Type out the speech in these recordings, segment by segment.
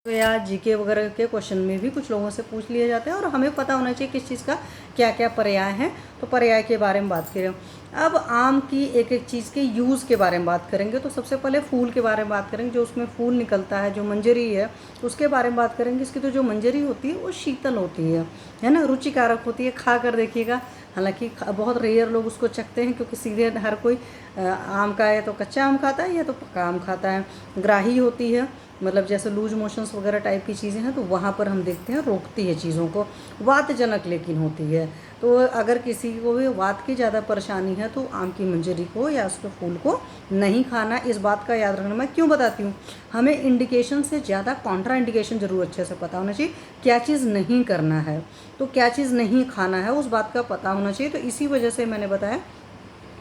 या जीके वगैरह के क्वेश्चन में भी कुछ लोगों से पूछ लिए जाते हैं और हमें पता होना चाहिए किस चीज़ का क्या क्या पर्याय हैं। तो पर्याय के बारे में बात करें। अब आम की एक एक चीज़ के यूज़ के बारे में बात करेंगे। तो सबसे पहले फूल के बारे में बात करेंगे, जो उसमें फूल निकलता है, जो मंजरी है उसके बारे में बात करेंगे। इसकी तो जो मंजरी होती है वो शीतल होती है ना, रुचिकारक होती है। खा कर देखिएगा, हालांकि बहुत रेयर लोग उसको चखते हैं, क्योंकि सीधे हर कोई आम का है तो कच्चा आम खाता है या तो पक्का आम खाता है। ग्राही होती है, मतलब जैसे लूज मोशंस वगैरह टाइप की चीज़ें हैं तो वहाँ पर हम देखते हैं रोकती है चीज़ों को। वातजनक लेकिन होती है, तो अगर किसी को भी वात की ज़्यादा परेशानी है तो आम की मंजरी को या उसके फूल को नहीं खाना। इस बात का याद रखना। मैं क्यों बताती हूँ, हमें इंडिकेशन से ज़्यादा कॉन्ट्रा इंडिकेशन ज़रूर अच्छे से पता होना चाहिए। क्या चीज़ नहीं करना है, तो क्या चीज़ नहीं खाना है, उस बात का पता होना चाहिए। तो इसी वजह से मैंने बताया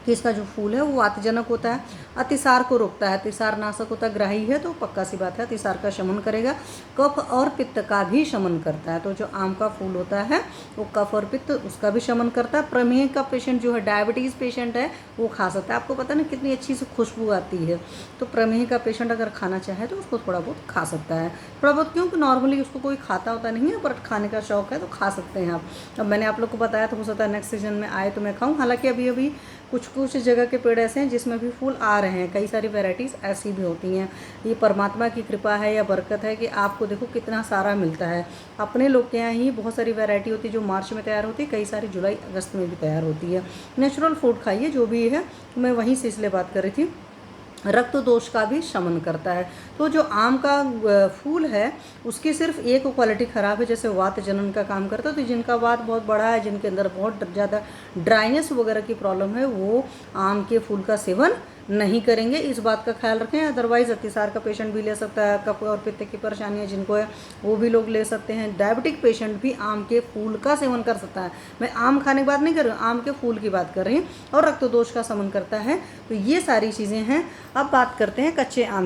कि इसका जो फूल है वो वातजनक होता है, अतिसार को रोकता है, अतिसार नाशक होता है। ग्राही है तो पक्का सी बात है अतिसार का शमन करेगा। कफ और पित्त का भी शमन करता है। तो जो आम का फूल होता है वो कफ और पित्त उसका भी शमन करता है। प्रमेह का पेशेंट जो है, डायबिटीज़ पेशेंट है, वो खा सकता है। आपको पता ना कितनी अच्छी से खुशबू आती है, तो प्रमेह का पेशेंट अगर खाना चाहे तो उसको थोड़ा बहुत खा सकता है। थोड़ा बहुत क्योंकि नॉर्मली उसको कोई खाता होता नहीं है, पर खाने का शौक है तो खा सकते हैं आप। अब मैंने आप लोग को बताया तो हो सकता है नेक्स्ट सीजन में आए तो मैं खाऊँ। हालांकि अभी अभी कुछ जगह के पेड़ ऐसे हैं जिसमें भी फूल आ रहे हैं। कई सारी वैरायटीज़ ऐसी भी होती हैं। ये परमात्मा की कृपा है या बरकत है कि आपको देखो कितना सारा मिलता है। अपने लोग के यहाँ ही बहुत सारी वैरायटी होती है जो मार्च में तैयार होती है, कई सारी जुलाई अगस्त में भी तैयार होती है। नेचुरल फूड खाइए जो भी है। मैं वहीं से इसलिए बात कर रही थी। रक्त दोष का भी शमन करता है। तो जो आम का फूल है उसकी सिर्फ एक क्वालिटी ख़राब है, जैसे वात जनन का काम करता है। तो जिनका वात बहुत बड़ा है, जिनके अंदर बहुत ज़्यादा ड्राइनेस वगैरह की प्रॉब्लम है, वो आम के फूल का सेवन नहीं करेंगे। इस बात का ख्याल रखें। अदरवाइज़ अतिसार का पेशेंट भी ले सकता है, कफ और पित्त की परेशानियाँ जिनको है वो भी लोग ले सकते हैं। डायबिटिक पेशेंट भी आम के फूल का सेवन कर सकता है। मैं आम खाने की बात नहीं कर रही हूँ, आम के फूल की बात कर रही हूँ। और रक्त दोष का शमन करता है। तो ये सारी चीज़ें हैं। अब बात करते हैं कच्चे आम